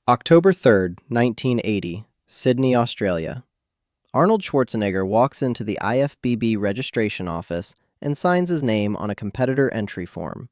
October 3rd, 1980, Sydney, Australia. Arnold Schwarzenegger walks into the IFBB registration office and signs his name on a competitor entry form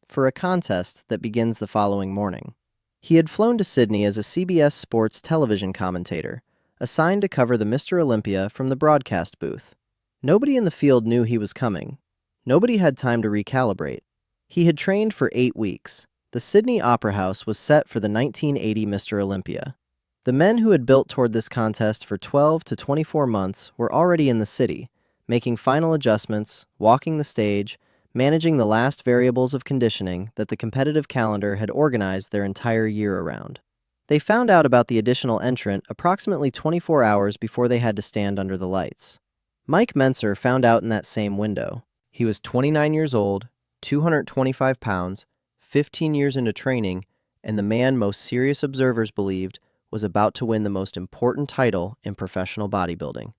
for a contest that begins the following morning. He had flown to Sydney as a CBS Sports television commentator, assigned to cover the Mr. Olympia from the broadcast booth. Nobody in the field knew he was coming. Nobody had time to recalibrate. He had trained for 8 weeks. The Sydney Opera House was set for the 1980 Mr. Olympia. The men who had built toward this contest for 12 to 24 months were already in the city, making final adjustments, walking the stage, managing the last variables of conditioning that the competitive calendar had organized their entire year around. They found out about the additional entrant approximately 24 hours before they had to stand under the lights. Mike Mentzer found out in that same window. He was 29 years old, 225 pounds, 15 years into training, and the man most serious observers believed was about to win the most important title in professional bodybuilding.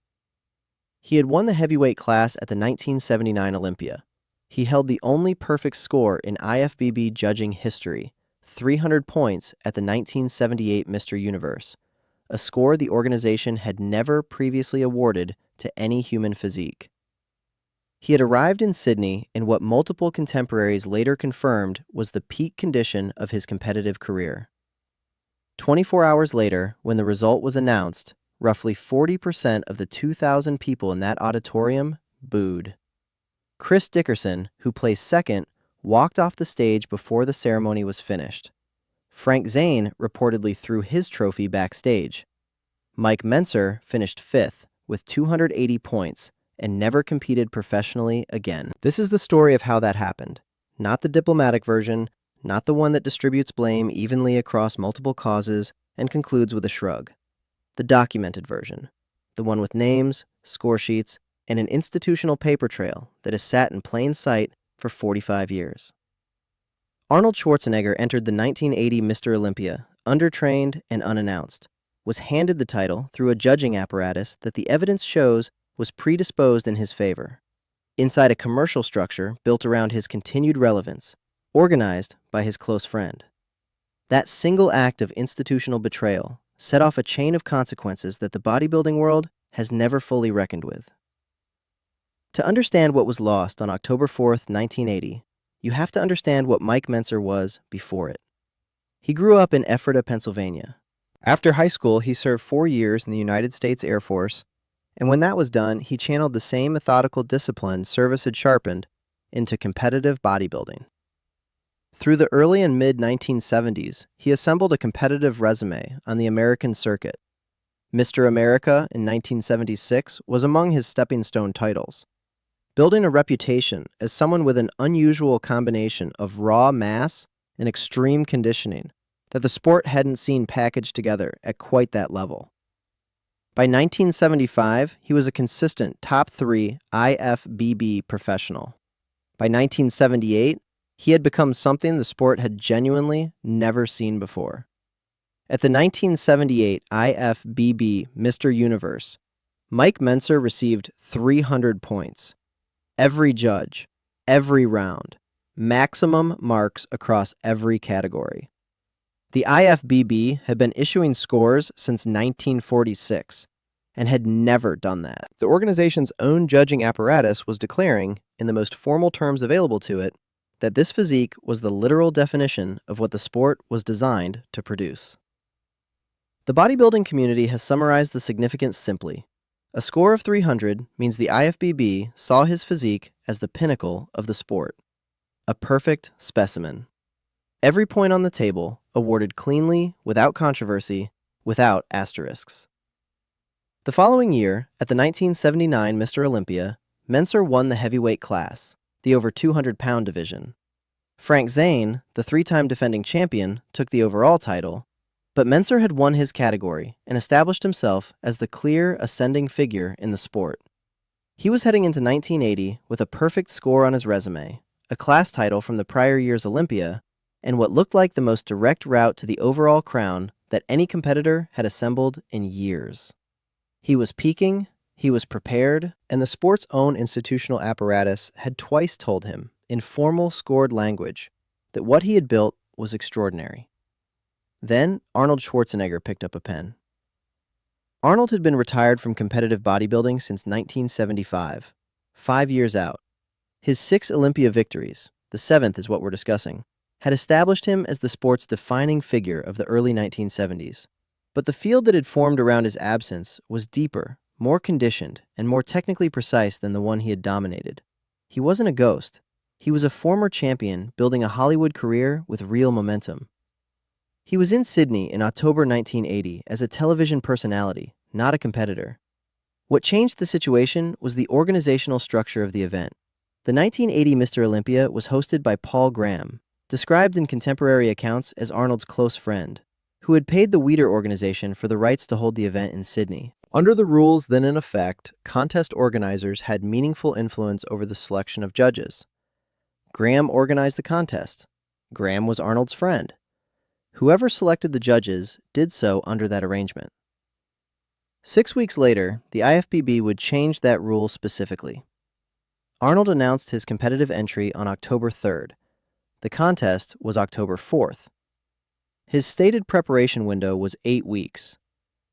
He had won the heavyweight class at the 1979 Olympia. He held the only perfect score in IFBB judging history, 300 points at the 1978 Mr. Universe, a score the organization had never previously awarded to any human physique. He had arrived in Sydney in what multiple contemporaries later confirmed was the peak condition of his competitive career. 24 hours later, when the result was announced, roughly 40% of the 2,000 people in that auditorium booed. Chris Dickerson, who placed second, walked off the stage before the ceremony was finished. Frank Zane reportedly threw his trophy backstage. Mike Mentzer finished fifth with 280 points and never competed professionally again. This is the story of how that happened. Not the diplomatic version, not the one that distributes blame evenly across multiple causes and concludes with a shrug. The documented version. The one with names, score sheets, and an institutional paper trail that has sat in plain sight for 45 years. Arnold Schwarzenegger entered the 1980 Mr. Olympia, undertrained and unannounced, was handed the title through a judging apparatus that the evidence shows was predisposed in his favor, inside a commercial structure built around his continued relevance, organized by his close friend. That single act of institutional betrayal set off a chain of consequences that the bodybuilding world has never fully reckoned with. To understand what was lost on October 4th, 1980, you have to understand what Mike Mentzer was before it. He grew up in Ephrata, Pennsylvania. After high school, he served 4 years in the United States Air Force, and when that was done, he channeled the same methodical discipline service had sharpened into competitive bodybuilding. Through the early and mid-1970s, he assembled a competitive resume on the American circuit. Mr. America in 1976 was among his stepping stone titles. Building a reputation as someone with an unusual combination of raw mass and extreme conditioning that the sport hadn't seen packaged together at quite that level. By 1975, he was a consistent top 3 IFBB professional. By 1978, he had become something the sport had genuinely never seen before. At the 1978 IFBB Mr. Universe, Mike Mentzer received 300 points. Every judge, every round, maximum marks across every category. The IFBB had been issuing scores since 1946 and had never done that. The organization's own judging apparatus was declaring, in the most formal terms available to it, that this physique was the literal definition of what the sport was designed to produce. The bodybuilding community has summarized the significance simply. A score of 300 means the IFBB saw his physique as the pinnacle of the sport. A perfect specimen. Every point on the table awarded cleanly, without controversy, without asterisks. The following year, at the 1979 Mr. Olympia, Mentzer won the heavyweight class, the over 200-pound division. Frank Zane, the 3-time defending champion, took the overall title, but Mentzer had won his category and established himself as the clear ascending figure in the sport. He was heading into 1980 with a perfect score on his resume, a class title from the prior year's Olympia, and what looked like the most direct route to the overall crown that any competitor had assembled in years. He was peaking, he was prepared, and the sport's own institutional apparatus had twice told him, in formal scored language, that what he had built was extraordinary. Then, Arnold Schwarzenegger picked up a pen. Arnold had been retired from competitive bodybuilding since 1975, 5 years out. His 6 Olympia victories, the 7th is what we're discussing, had established him as the sport's defining figure of the early 1970s. But the field that had formed around his absence was deeper, more conditioned, and more technically precise than the one he had dominated. He wasn't a ghost. He was a former champion building a Hollywood career with real momentum. He was in Sydney in October 1980 as a television personality, not a competitor. What changed the situation was the organizational structure of the event. The 1980 Mr. Olympia was hosted by Paul Graham, described in contemporary accounts as Arnold's close friend, who had paid the Weider organization for the rights to hold the event in Sydney. Under the rules then in effect, contest organizers had meaningful influence over the selection of judges. Graham organized the contest. Graham was Arnold's friend. Whoever selected the judges did so under that arrangement. 6 weeks later, the IFBB would change that rule specifically. Arnold announced his competitive entry on October 3rd. The contest was October 4th. His stated preparation window was 8 weeks,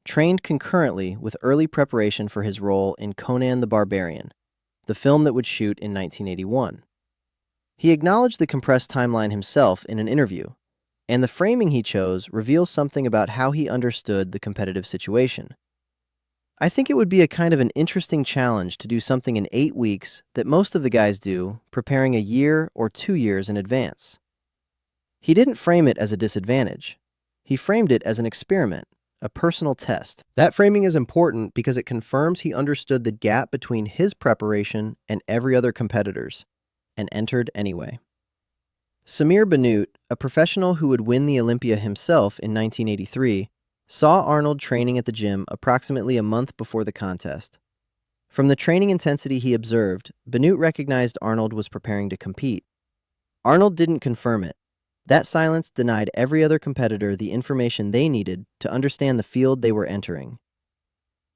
trained concurrently with early preparation for his role in Conan the Barbarian, the film that would shoot in 1981. He acknowledged the compressed timeline himself in an interview, and the framing he chose reveals something about how he understood the competitive situation. I think it would be a kind of an interesting challenge to do something in 8 weeks that most of the guys do, preparing a year or 2 years in advance. He didn't frame it as a disadvantage. He framed it as an experiment, a personal test. That framing is important because it confirms he understood the gap between his preparation and every other competitor's, and entered anyway. Samir Bannout, a professional who would win the Olympia himself in 1983, saw Arnold training at the gym approximately a month before the contest. From the training intensity he observed, Bannout recognized Arnold was preparing to compete. Arnold didn't confirm it. That silence denied every other competitor the information they needed to understand the field they were entering.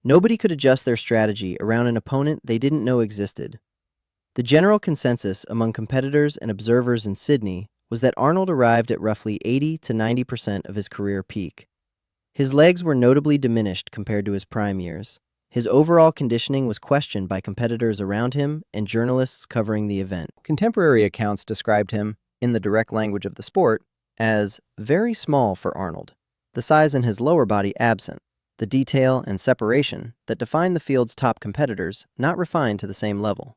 Nobody could adjust their strategy around an opponent they didn't know existed. The general consensus among competitors and observers in Sydney was that Arnold arrived at roughly 80 to 90% of his career peak. His legs were notably diminished compared to his prime years. His overall conditioning was questioned by competitors around him and journalists covering the event. Contemporary accounts described him, in the direct language of the sport, as very small for Arnold, the size in his lower body absent, the detail and separation that define the field's top competitors not refined to the same level.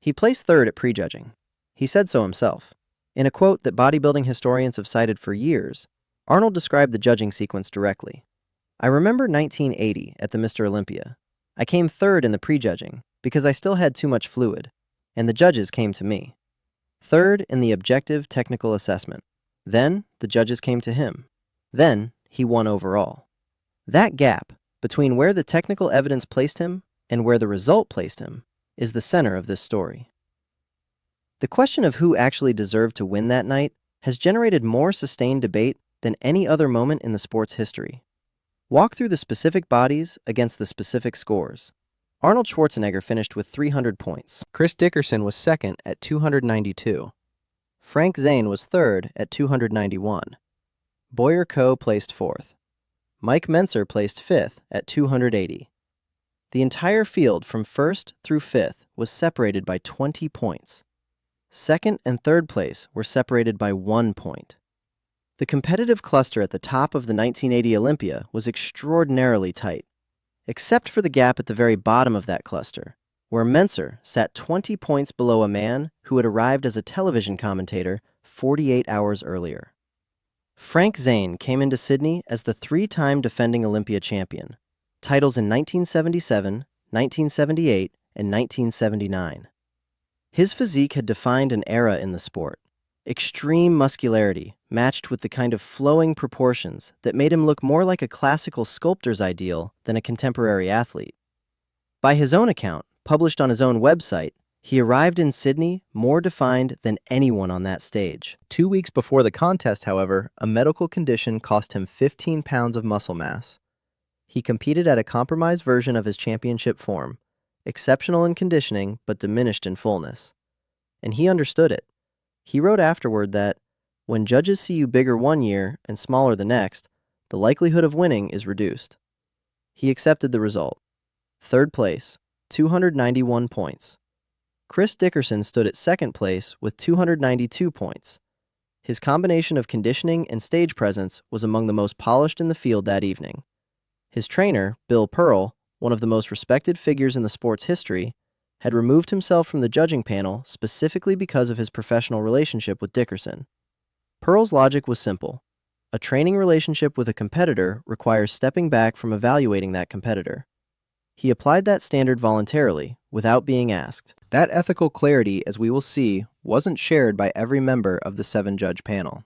He placed 3rd at prejudging. He said so himself. In a quote that bodybuilding historians have cited for years, Arnold described the judging sequence directly. I remember 1980 at the Mr. Olympia. I came 3rd in the prejudging because I still had too much fluid, and the judges came to me. 3rd in the objective technical assessment. Then the judges came to him. Then he won overall. That gap between where the technical evidence placed him and where the result placed him is the center of this story. The question of who actually deserved to win that night has generated more sustained debate than any other moment in the sport's history. Walk through the specific bodies against the specific scores. Arnold Schwarzenegger finished with 300 points. Chris Dickerson was 2nd at 292. Frank Zane was 3rd at 291. Boyer Coe placed 4th. Mike Mentzer placed 5th at 280. The entire field from 1st through 5th was separated by 20 points. 2nd and 3rd place were separated by 1 point. The competitive cluster at the top of the 1980 Olympia was extraordinarily tight, except for the gap at the very bottom of that cluster, where Mentzer sat 20 points below a man who had arrived as a television commentator 48 hours earlier. Frank Zane came into Sydney as the 3-time defending Olympia champion, titles in 1977, 1978, and 1979. His physique had defined an era in the sport. Extreme muscularity matched with the kind of flowing proportions that made him look more like a classical sculptor's ideal than a contemporary athlete. By his own account, published on his own website, he arrived in Sydney more defined than anyone on that stage. 2 weeks before the contest, however, a medical condition cost him 15 pounds of muscle mass. He competed at a compromised version of his championship form, exceptional in conditioning but diminished in fullness. And he understood it. He wrote afterward that, When judges see you bigger one year and smaller the next, the likelihood of winning is reduced. He accepted the result. Third place, 291 points. Chris Dickerson stood at second place with 292 points. His combination of conditioning and stage presence was among the most polished in the field that evening. His trainer, Bill Pearl, one of the most respected figures in the sport's history, had removed himself from the judging panel specifically because of his professional relationship with Dickerson. Pearl's logic was simple. A training relationship with a competitor requires stepping back from evaluating that competitor. He applied that standard voluntarily, without being asked. That ethical clarity, as we will see, wasn't shared by every member of the 7-judge panel.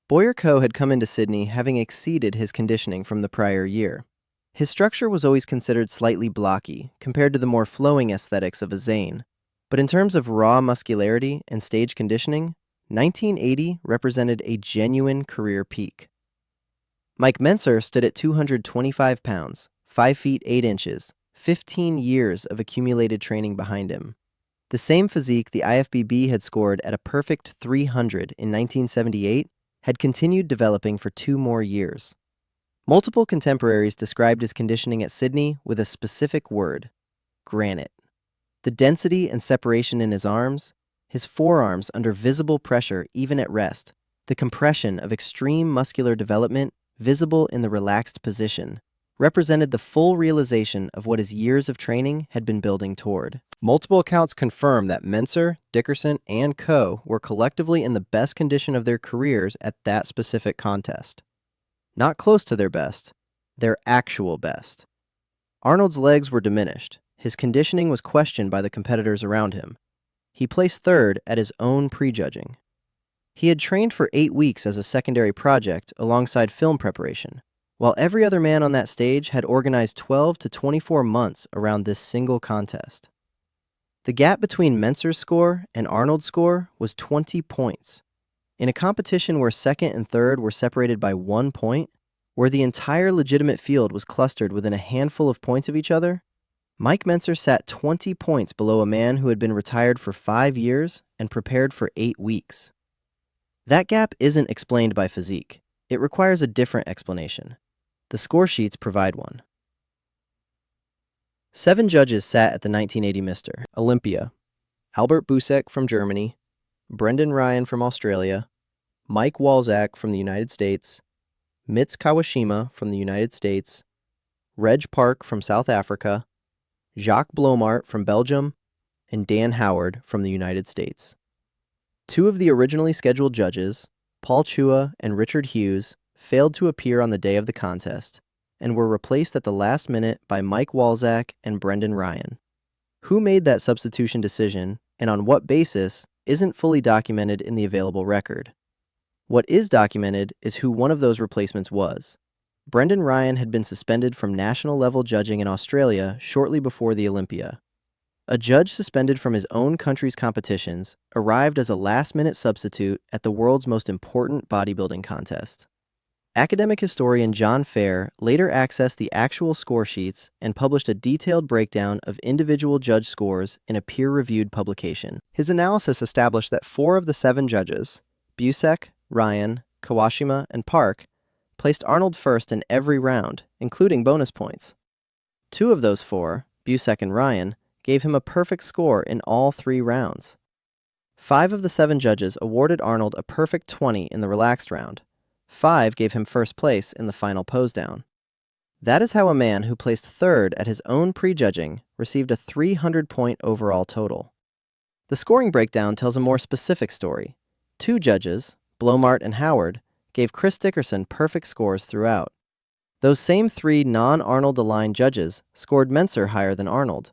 Boyer Coe had come into Sydney having exceeded his conditioning from the prior year. His structure was always considered slightly blocky compared to the more flowing aesthetics of a Zane, but in terms of raw muscularity and stage conditioning, 1980 represented a genuine career peak. Mike Mentzer stood at 225 pounds, 5 feet 8 inches, 15 years of accumulated training behind him. The same physique the IFBB had scored at a perfect 300 in 1978 had continued developing for 2 more years. Multiple contemporaries described his conditioning at Sydney with a specific word: granite. The density and separation in his arms, his forearms under visible pressure even at rest, the compression of extreme muscular development visible in the relaxed position, represented the full realization of what his years of training had been building toward. Multiple accounts confirm that Mentzer, Dickerson, and Coe were collectively in the best condition of their careers at that specific contest. Not close to their best, their actual best. Arnold's legs were diminished. His conditioning was questioned by the competitors around him. He placed third at his own prejudging. He had trained for 8 weeks as a secondary project alongside film preparation, while every other man on that stage had organized 12 to 24 months around this single contest. The gap between Mentzer's score and Arnold's score was 20 points. In a competition where second and third were separated by 1 point, where the entire legitimate field was clustered within a handful of points of each other, Mike Mentzer sat 20 points below a man who had been retired for 5 years and prepared for 8 weeks. That gap isn't explained by physique. It requires a different explanation. The score sheets provide one. 7 judges sat at the 1980 Mr. Olympia: Albert Busek from Germany, Brendan Ryan from Australia, Mike Walczak from the United States, Mitz Kawashima from the United States, Reg Park from South Africa, Jacques Blomart from Belgium, and Dan Howard from the United States. 2 of the originally scheduled judges, Paul Chua and Richard Hughes, failed to appear on the day of the contest and were replaced at the last minute by Mike Walczak and Brendan Ryan. Who made that substitution decision and on what basis isn't fully documented in the available record. What is documented is who one of those replacements was. Brendan Ryan had been suspended from national-level judging in Australia shortly before the Olympia. A judge suspended from his own country's competitions arrived as a last-minute substitute at the world's most important bodybuilding contest. Academic historian John Fair later accessed the actual score sheets and published a detailed breakdown of individual judge scores in a peer-reviewed publication. His analysis established that 4 of the 7 judges, Busek, Ryan, Kawashima, and Park, placed Arnold first in every round, including bonus points. 2 of those 4, Busek and Ryan, gave him a perfect score in all 3 rounds. 5 of the 7 judges awarded Arnold a perfect 20 in the relaxed round. 5 gave him first place in the final pose down. That is how a man who placed third at his own prejudging received a 300-point overall total. The scoring breakdown tells a more specific story. 2 judges, Blomart and Howard, gave Chris Dickerson perfect scores throughout. Those same 3 non-Arnold-aligned judges scored Mentzer higher than Arnold.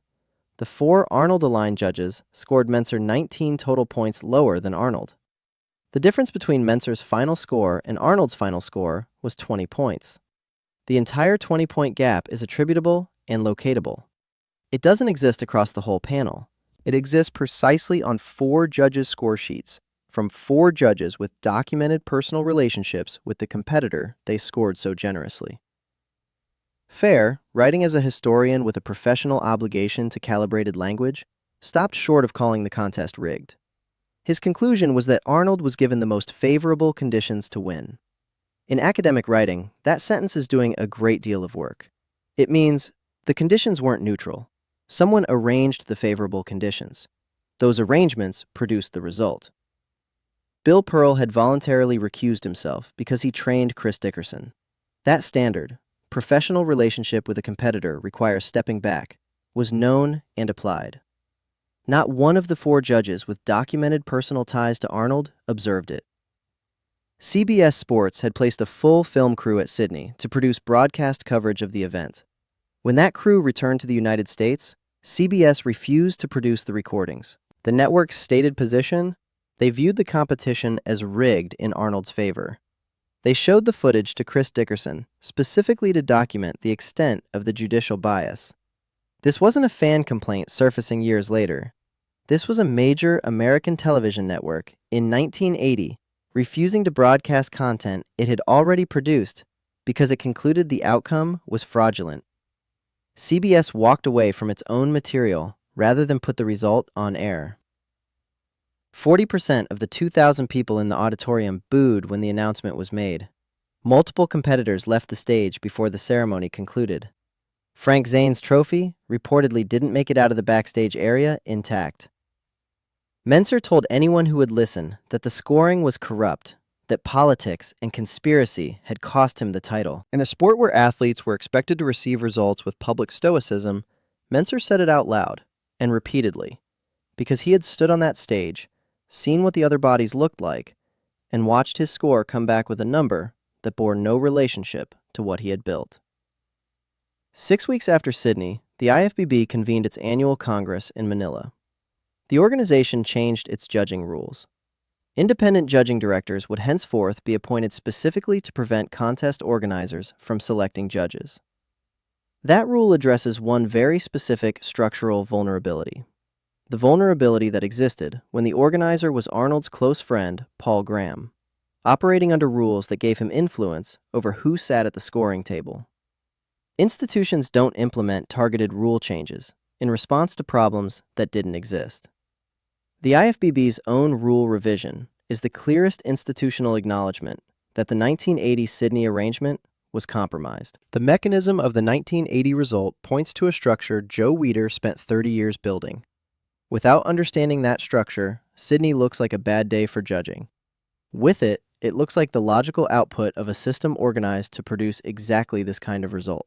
The 4 Arnold-aligned judges scored Mentzer 19 total points lower than Arnold. The difference between Mentzer's final score and Arnold's final score was 20 points. The entire 20-point gap is attributable and locatable. It doesn't exist across the whole panel. It exists precisely on 4 judges' score sheets, from 4 judges with documented personal relationships with the competitor they scored so generously. Fair, writing as a historian with a professional obligation to calibrated language, stopped short of calling the contest rigged. His conclusion was that Arnold was given the most favorable conditions to win. In academic writing, that sentence is doing a great deal of work. It means the conditions weren't neutral. Someone arranged the favorable conditions. Those arrangements produced the result. Bill Pearl had voluntarily recused himself because he trained Chris Dickerson. That standard, professional relationship with a competitor requires stepping back, was known and applied. Not one of the 4 judges with documented personal ties to Arnold observed it. CBS Sports had placed a full film crew at Sydney to produce broadcast coverage of the event. When that crew returned to the United States, CBS refused to produce the recordings. The network's stated position? They viewed the competition as rigged in Arnold's favor. They showed the footage to Chris Dickerson, specifically to document the extent of the judicial bias. This wasn't a fan complaint surfacing years later. This was a major American television network in 1980 refusing to broadcast content it had already produced because it concluded the outcome was fraudulent. CBS walked away from its own material rather than put the result on air. 40% of the 2,000 people in the auditorium booed when the announcement was made. Multiple competitors left the stage before the ceremony concluded. Frank Zane's trophy reportedly didn't make it out of the backstage area intact. Mentzer told anyone who would listen that the scoring was corrupt, that politics and conspiracy had cost him the title. In a sport where athletes were expected to receive results with public stoicism, Mentzer said it out loud, and repeatedly, because he had stood on that stage, seen what the other bodies looked like, and watched his score come back with a number that bore no relationship to what he had built. 6 weeks after Sydney, the IFBB convened its annual Congress in Manila. The organization changed its judging rules. Independent judging directors would henceforth be appointed specifically to prevent contest organizers from selecting judges. That rule addresses one very specific structural vulnerability. The vulnerability that existed when the organizer was Arnold's close friend, Paul Graham, operating under rules that gave him influence over who sat at the scoring table. Institutions don't implement targeted rule changes in response to problems that didn't exist. The IFBB's own rule revision is the clearest institutional acknowledgement that the 1980 Sydney arrangement was compromised. The mechanism of the 1980 result points to a structure Joe Weider spent 30 years building. Without understanding that structure, Sydney looks like a bad day for judging. With it, it looks like the logical output of a system organized to produce exactly this kind of result.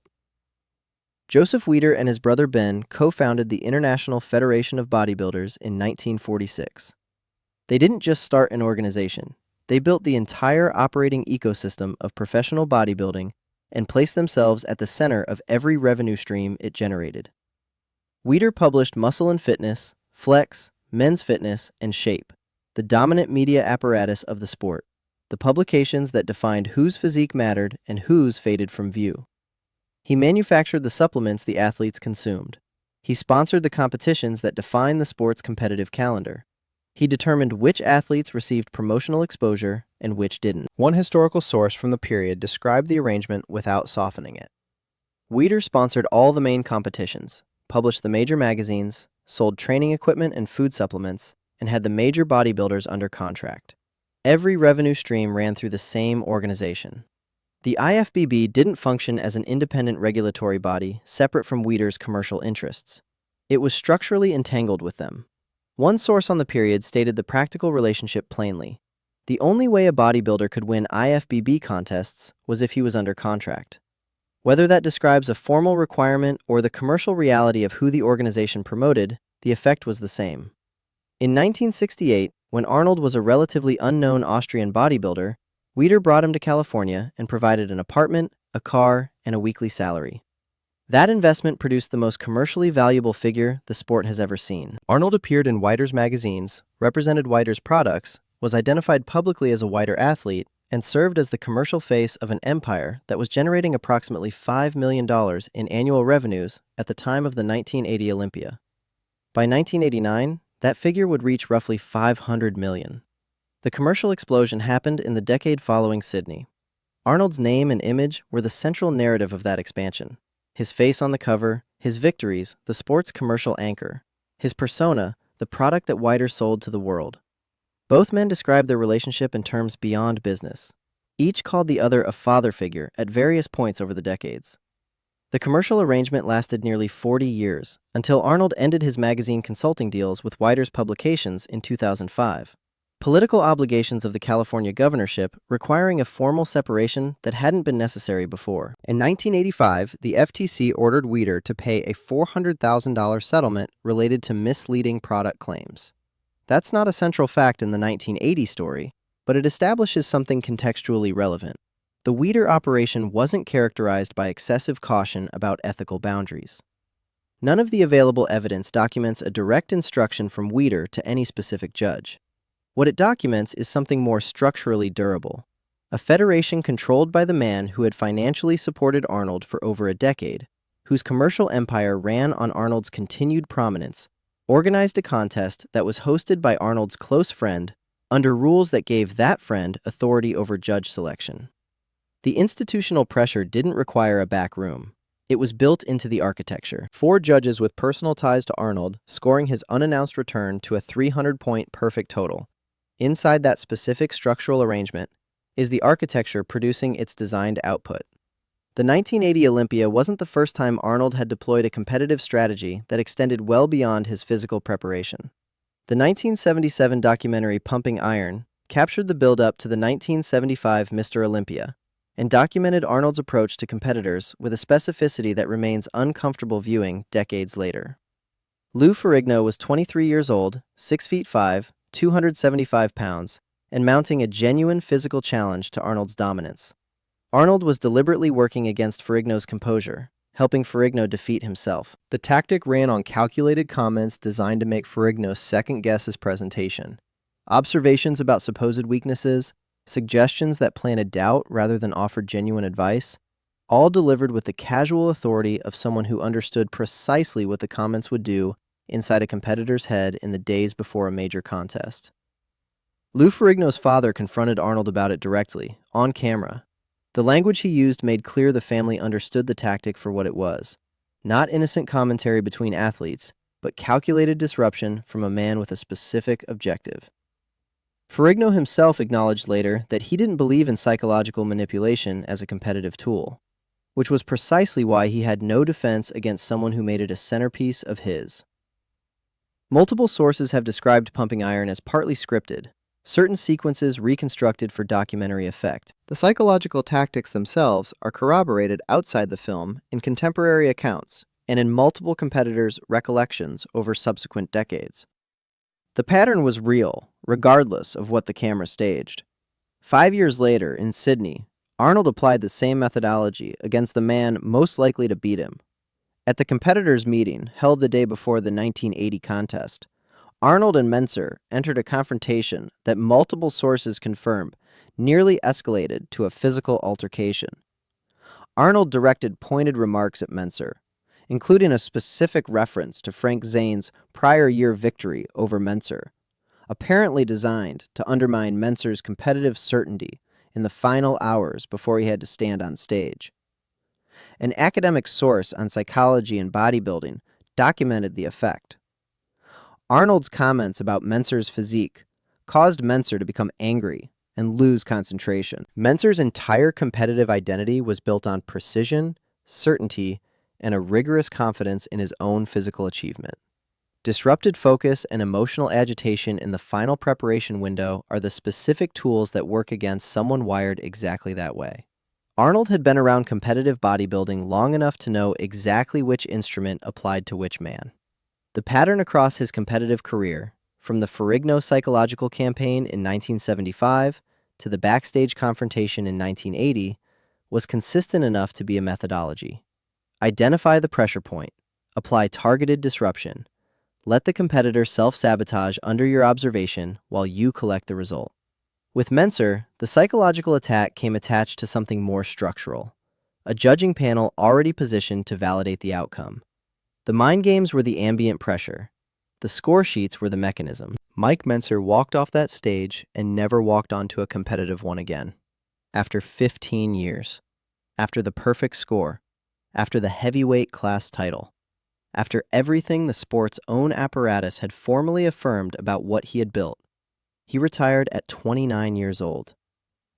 Joseph Weider and his brother Ben co-founded the International Federation of Bodybuilders in 1946. They didn't just start an organization. They built the entire operating ecosystem of professional bodybuilding and placed themselves at the center of every revenue stream it generated. Weider published Muscle and Fitness, Flex, Men's Fitness, and Shape, the dominant media apparatus of the sport, the publications that defined whose physique mattered and whose faded from view. He manufactured the supplements the athletes consumed. He sponsored the competitions that defined the sport's competitive calendar. He determined which athletes received promotional exposure and which didn't. One historical source from the period described the arrangement without softening it. Weider sponsored all the main competitions, published the major magazines, sold training equipment and food supplements, and had the major bodybuilders under contract. Every revenue stream ran through the same organization. The IFBB didn't function as an independent regulatory body separate from Weider's commercial interests. It was structurally entangled with them. One source on the period stated the practical relationship plainly. The only way a bodybuilder could win IFBB contests was if he was under contract. Whether that describes a formal requirement or the commercial reality of who the organization promoted, the effect was the same. In 1968, when Arnold was a relatively unknown Austrian bodybuilder, Weider brought him to California and provided an apartment, a car, and a weekly salary. That investment produced the most commercially valuable figure the sport has ever seen. Arnold appeared in Weider's magazines, represented Weider's products, was identified publicly as a Weider athlete, and served as the commercial face of an empire that was generating approximately $5 million in annual revenues at the time of the 1980 Olympia. By 1989, that figure would reach roughly $500 million. The commercial explosion happened in the decade following Sydney. Arnold's name and image were the central narrative of that expansion. His face on the cover, his victories, the sport's commercial anchor. His persona, the product that Weider sold to the world. Both men described their relationship in terms beyond business. Each called the other a father figure at various points over the decades. The commercial arrangement lasted nearly 40 years, until Arnold ended his magazine consulting deals with Weider's publications in 2005. Political obligations of the California governorship requiring a formal separation that hadn't been necessary before. In 1985, the FTC ordered Weider to pay a $400,000 settlement related to misleading product claims. That's not a central fact in the 1980 story, but it establishes something contextually relevant. The Weider operation wasn't characterized by excessive caution about ethical boundaries. None of the available evidence documents a direct instruction from Weider to any specific judge. What it documents is something more structurally durable. A federation controlled by the man who had financially supported Arnold for over a decade, whose commercial empire ran on Arnold's continued prominence, organized a contest that was hosted by Arnold's close friend under rules that gave that friend authority over judge selection. The institutional pressure didn't require a back room. It was built into the architecture. 4 judges with personal ties to Arnold scoring his unannounced return to a 300-point perfect total. Inside that specific structural arrangement is the architecture producing its designed output. The 1980 Olympia wasn't the first time Arnold had deployed a competitive strategy that extended well beyond his physical preparation. The 1977 documentary Pumping Iron captured the build-up to the 1975 Mr. Olympia and documented Arnold's approach to competitors with a specificity that remains uncomfortable viewing decades later. Lou Ferrigno was 23 years old, 6'5", 275 pounds, and mounting a genuine physical challenge to Arnold's dominance. Arnold was deliberately working against Ferrigno's composure, helping Ferrigno defeat himself. The tactic ran on calculated comments designed to make Ferrigno second-guess his presentation. Observations about supposed weaknesses, suggestions that planted doubt rather than offered genuine advice, all delivered with the casual authority of someone who understood precisely what the comments would do inside a competitor's head in the days before a major contest. Lou Ferrigno's father confronted Arnold about it directly, on camera. The language he used made clear the family understood the tactic for what it was. Not innocent commentary between athletes, but calculated disruption from a man with a specific objective. Ferrigno himself acknowledged later that he didn't believe in psychological manipulation as a competitive tool, which was precisely why he had no defense against someone who made it a centerpiece of his. Multiple sources have described Pumping Iron as partly scripted, certain sequences reconstructed for documentary effect. The psychological tactics themselves are corroborated outside the film in contemporary accounts and in multiple competitors' recollections over subsequent decades. The pattern was real, regardless of what the camera staged. 5 years later, in Sydney, Arnold applied the same methodology against the man most likely to beat him. At the competitors' meeting, held the day before the 1980 contest, Arnold and Mentzer entered a confrontation that multiple sources confirmed nearly escalated to a physical altercation. Arnold directed pointed remarks at Mentzer, including a specific reference to Frank Zane's prior year victory over Mentzer, apparently designed to undermine Mentzer's competitive certainty in the final hours before he had to stand on stage. An academic source on psychology and bodybuilding documented the effect. Arnold's comments about Mentzer's physique caused Mentzer to become angry and lose concentration. Mentzer's entire competitive identity was built on precision, certainty, and a rigorous confidence in his own physical achievement. Disrupted focus and emotional agitation in the final preparation window are the specific tools that work against someone wired exactly that way. Arnold had been around competitive bodybuilding long enough to know exactly which instrument applied to which man. The pattern across his competitive career, from the Ferrigno psychological campaign in 1975 to the backstage confrontation in 1980, was consistent enough to be a methodology. Identify the pressure point, apply targeted disruption, let the competitor self-sabotage under your observation while you collect the result. With Mentzer, the psychological attack came attached to something more structural, a judging panel already positioned to validate the outcome. The mind games were the ambient pressure. The score sheets were the mechanism. Mike Mentzer walked off that stage and never walked onto a competitive one again. After 15 years. After the perfect score. After the heavyweight class title. After everything the sport's own apparatus had formally affirmed about what he had built. He retired at 29 years old.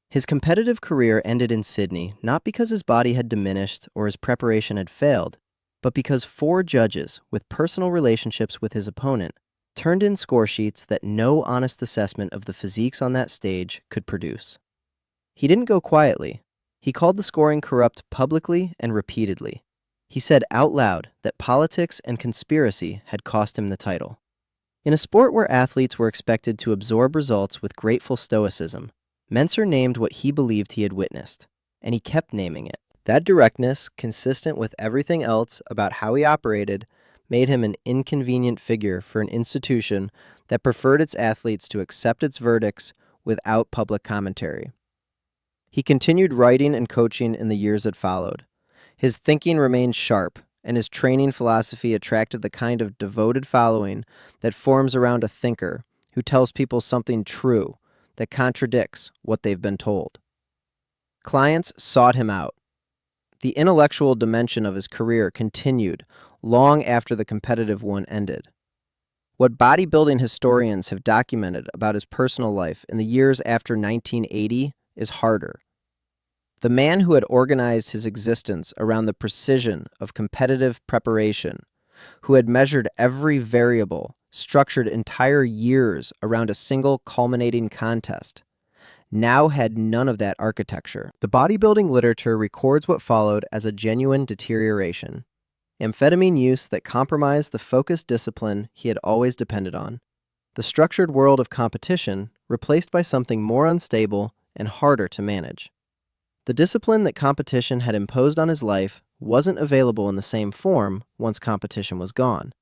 His competitive career ended in Sydney not because his body had diminished or his preparation had failed, but because 4 judges with personal relationships with his opponent turned in score sheets that no honest assessment of the physiques on that stage could produce. He didn't go quietly. He called the scoring corrupt publicly and repeatedly. He said out loud that politics and conspiracy had cost him the title. In a sport where athletes were expected to absorb results with grateful stoicism, Mentzer named what he believed he had witnessed, and he kept naming it. That directness, consistent with everything else about how he operated, made him an inconvenient figure for an institution that preferred its athletes to accept its verdicts without public commentary. He continued writing and coaching in the years that followed. His thinking remained sharp, and his training philosophy attracted the kind of devoted following that forms around a thinker who tells people something true that contradicts what they've been told. Clients sought him out. The intellectual dimension of his career continued long after the competitive one ended. What bodybuilding historians have documented about his personal life in the years after 1980 is harder. The man who had organized his existence around the precision of competitive preparation, who had measured every variable, structured entire years around a single culminating contest, now had none of that architecture. The bodybuilding literature records what followed as a genuine deterioration. Amphetamine use that compromised the focused discipline he had always depended on. The structured world of competition replaced by something more unstable and harder to manage. The discipline that competition had imposed on his life wasn't available in the same form once competition was gone.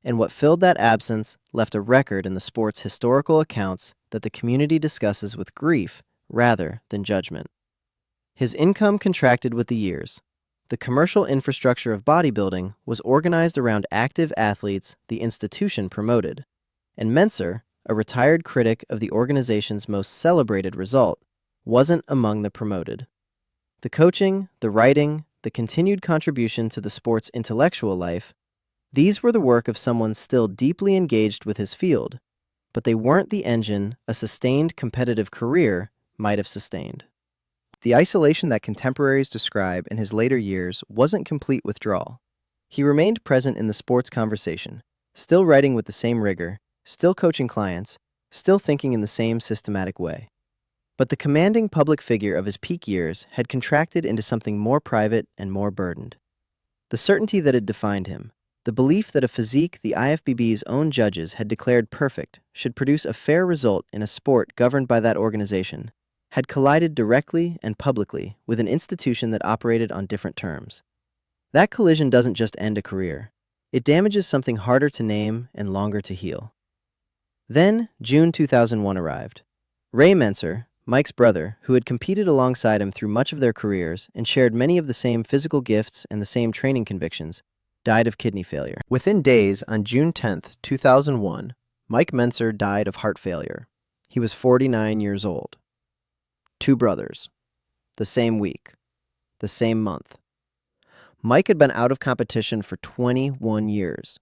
And what filled that absence left a record in the sport's historical accounts that the community discusses with grief rather than judgment. His income contracted with the years. The commercial infrastructure of bodybuilding was organized around active athletes the institution promoted, and Mentzer, a retired critic of the organization's most celebrated result, wasn't among the promoted. The coaching, the writing, the continued contribution to the sport's intellectual life, these were the work of someone still deeply engaged with his field, but they weren't the engine a sustained competitive career might have sustained. The isolation that contemporaries describe in his later years wasn't complete withdrawal. He remained present in the sports conversation, still writing with the same rigor, still coaching clients, still thinking in the same systematic way. But the commanding public figure of his peak years had contracted into something more private and more burdened. The certainty that had defined him, the belief that a physique the IFBB's own judges had declared perfect should produce a fair result in a sport governed by that organization, had collided directly and publicly with an institution that operated on different terms. That collision doesn't just end a career. It damages something harder to name and longer to heal. Then, June 2001 arrived. Ray Mentzer, Mike's brother, who had competed alongside him through much of their careers and shared many of the same physical gifts and the same training convictions, died of kidney failure. Within days, on June 10, 2001, Mike Mentzer died of heart failure. He was 49 years old. 2 brothers. The same week. The same month. Mike had been out of competition for 21 years.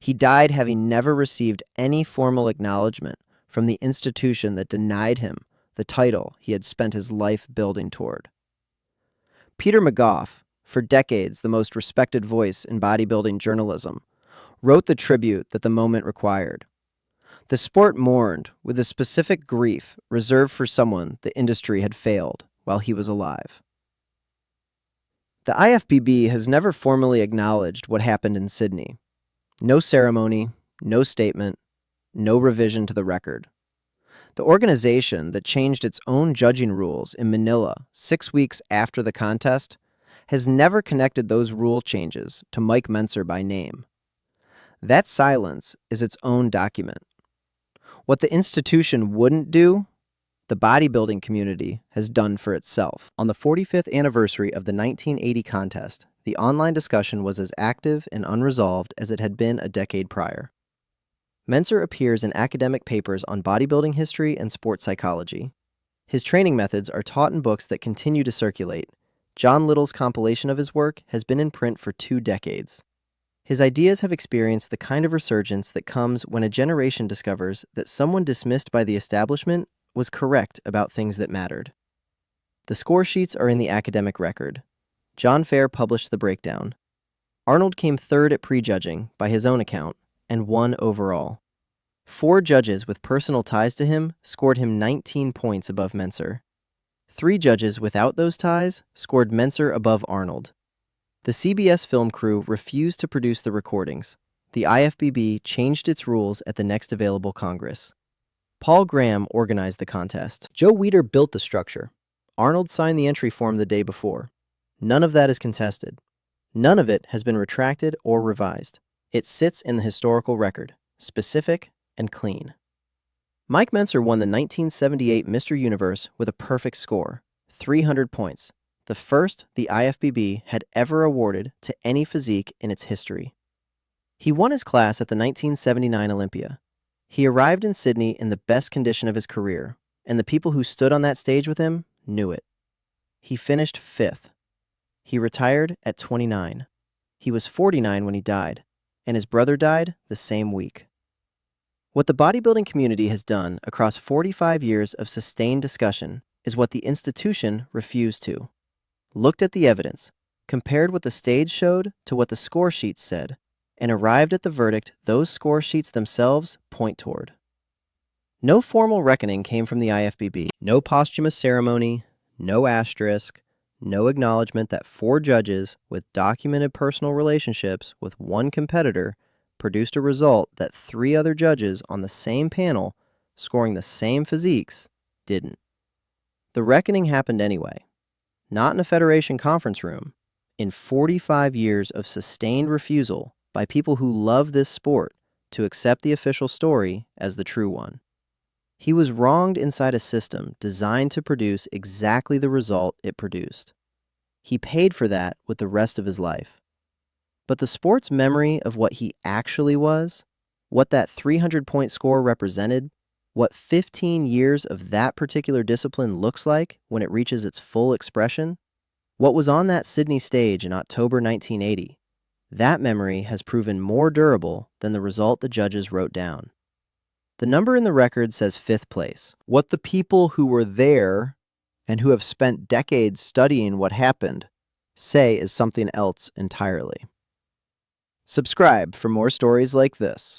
He died having never received any formal acknowledgement from the institution that denied him the title he had spent his life building toward. Peter McGough, for decades the most respected voice in bodybuilding journalism, wrote the tribute that the moment required. The sport mourned with a specific grief reserved for someone the industry had failed while he was alive. The IFBB has never formally acknowledged what happened in Sydney. No ceremony, no statement, no revision to the record. The organization that changed its own judging rules in Manila 6 weeks after the contest has never connected those rule changes to Mike Mentzer by name. That silence is its own document. What the institution wouldn't do, the bodybuilding community has done for itself. On the 45th anniversary of the 1980 contest, the online discussion was as active and unresolved as it had been a decade prior. Mentzer appears in academic papers on bodybuilding history and sports psychology. His training methods are taught in books that continue to circulate. John Little's compilation of his work has been in print for 2 decades. His ideas have experienced the kind of resurgence that comes when a generation discovers that someone dismissed by the establishment was correct about things that mattered. The score sheets are in the academic record. John Fair published the breakdown. Arnold came third at prejudging, by his own account, and won overall. 4 judges with personal ties to him scored him 19 points above Mentzer. 3 judges without those ties scored Mentzer above Arnold. The CBS film crew refused to produce the recordings. The IFBB changed its rules at the next available Congress. Paul Graham organized the contest. Joe Weider built the structure. Arnold signed the entry form the day before. None of that is contested. None of it has been retracted or revised. It sits in the historical record, specific and clean. Mike Mentzer won the 1978 Mr. Universe with a perfect score, 300 points, the first the IFBB had ever awarded to any physique in its history. He won his class at the 1979 Olympia. He arrived in Sydney in the best condition of his career, and the people who stood on that stage with him knew it. He finished 5th. He retired at 29. He was 49 when he died, and his brother died the same week. What the bodybuilding community has done across 45 years of sustained discussion is what the institution refused to. Looked at the evidence, compared what the stage showed to what the score sheets said, and arrived at the verdict those score sheets themselves point toward. No formal reckoning came from the IFBB. No posthumous ceremony, no asterisk, no acknowledgement that 4 judges with documented personal relationships with one competitor produced a result that 3 other judges on the same panel, scoring the same physiques, didn't. The reckoning happened anyway. Not in a federation conference room, in 45 years of sustained refusal by people who love this sport to accept the official story as the true one. He was wronged inside a system designed to produce exactly the result it produced. He paid for that with the rest of his life. But the sport's memory of what he actually was, what that 300-point score represented, what 15 years of that particular discipline looks like when it reaches its full expression, what was on that Sydney stage in October 1980, that memory has proven more durable than the result the judges wrote down. The number in the record says 5th place. What the people who were there and who have spent decades studying what happened say is something else entirely. Subscribe for more stories like this.